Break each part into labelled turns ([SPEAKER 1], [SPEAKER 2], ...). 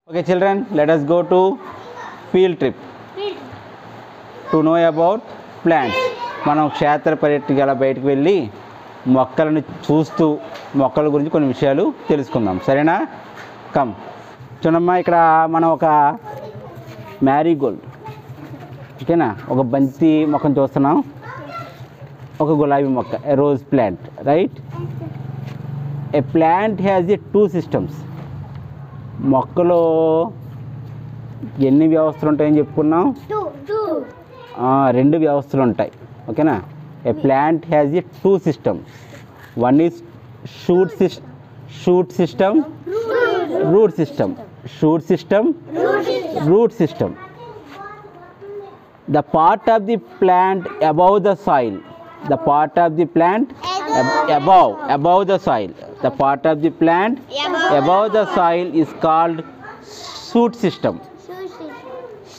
[SPEAKER 1] Okay children, let us go to field trip to know about plants. మనం క్షేత్ర పర్యటన బయటకు వెళ్ళి మొక్కలను చూస్తూ మొక్కల గురించి కొన్ని విషయాలు తెలుసుకుందాం. సరేనా? కమ్. చూడమ్మా, ఇక్కడ మనం ఒక మ్యారీగోల్డ్, ఓకేనా, ఒక బంతి మొక్కను చూస్తున్నాం. ఒక గులాబీ మొక్క, a rose plant, right? A plant has a two systems. మొక్కలో ఎన్ని వ్యవస్థలు ఉంటాయని చెప్పుకున్నాం? రెండు వ్యవస్థలు ఉంటాయి, ఓకేనా. A plant has a two systems. One is shoot system, root system. Shoot system, root system. The part of the plant above the soil. The part of the plant above the soil. The part of the plant above the soil is called shoot system.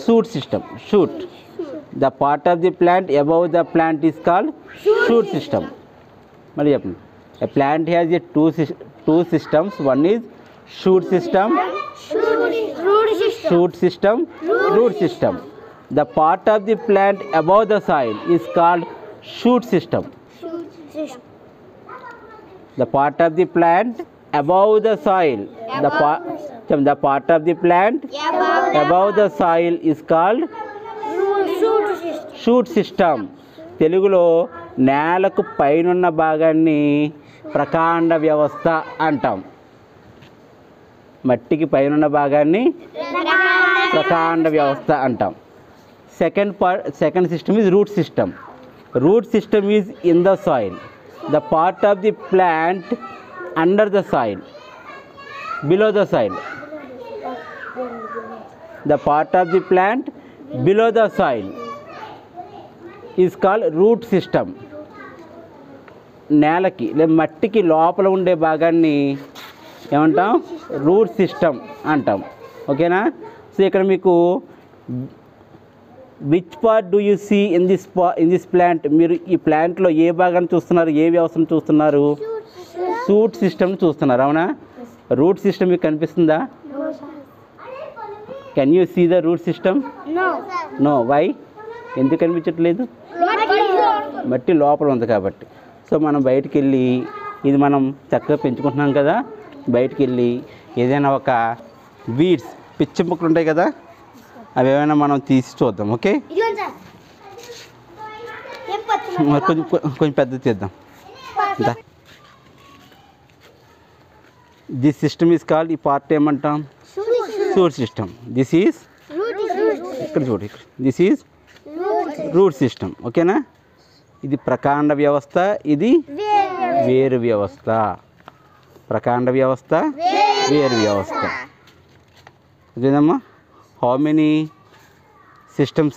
[SPEAKER 1] Shoot system. Shoot. The part of the plant above the plant is called shoot system. Mali cheppandi. A plant has a two systems. One is shoot system, root system. The part of the plant above the soil is called shoot system. The part of the plant above the soil. The part of the plant above the soil is called shoot system. తెలుగులో నేలకు పైనున్న భాగాన్ని ప్రకాండ వ్యవస్థ అంటాం. మట్టికి పైనున్న భాగాన్ని ప్రకాండ వ్యవస్థ అంటాం. Second system is root system. Root system is in the soil. The part of the plant under the soil, below the soil. The part of the plant below the soil is called root system. నేలకి మట్టికి లోపల ఉండే భాగాన్ని ఏమంటాం? Root system అంటాం, ఓకేనా. So ఇక్కడ మీకు which part do you see in this plant? మీరు ఈ ప్లాంట్లో ఏ భాగాన్ని చూస్తున్నారు, ఏ వ్యవస్థను చూస్తున్నారు? షూట్ సిస్టమ్ చూస్తున్నారు, అవునా? రూట్ సిస్టమ్ మీకు కనిపిస్తుందా? Can you see the root system? No. Why? ఎందుకు కనిపించట్లేదు? మట్టి లోపల ఉంది కాబట్టి. సో మనం బయటికి వెళ్ళి, ఇది మనం చక్కగా పెంచుకుంటున్నాం కదా, బయటికి వెళ్ళి ఏదైనా ఒక వీడ్స్, పిచ్చి ముక్కలు ఉంటాయి కదా, అవి ఏమైనా మనం తీసి చూద్దాం, ఓకే? కొంచెం పెద్ద తీద్దాం. దిస్ సిస్టమ్ ఈజ్ కాల్డ్, ఈ పార్ట్ ఏమంటాం? Shoot system. దిస్ ఈజ్, ఇక్కడ చూడు, దిస్ ఈజ్ రూట్ సిస్టమ్, ఓకేనా. ఇది ప్రకాండ వ్యవస్థ, ఇది వేరు వ్యవస్థ. ప్రకాండ వ్యవస్థ, వేరు వ్యవస్థ. అదేనమ్మా. How many systems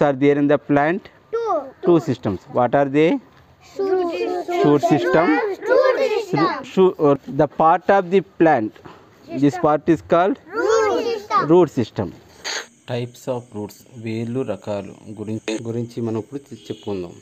[SPEAKER 1] are there in the plant? Two systems. What are they? Shoot system. The part of the plant. This part is called root system. Types of roots. వేర్లు రకాలు గురించి మనం ఇప్పుడు చెప్పుకుందాం.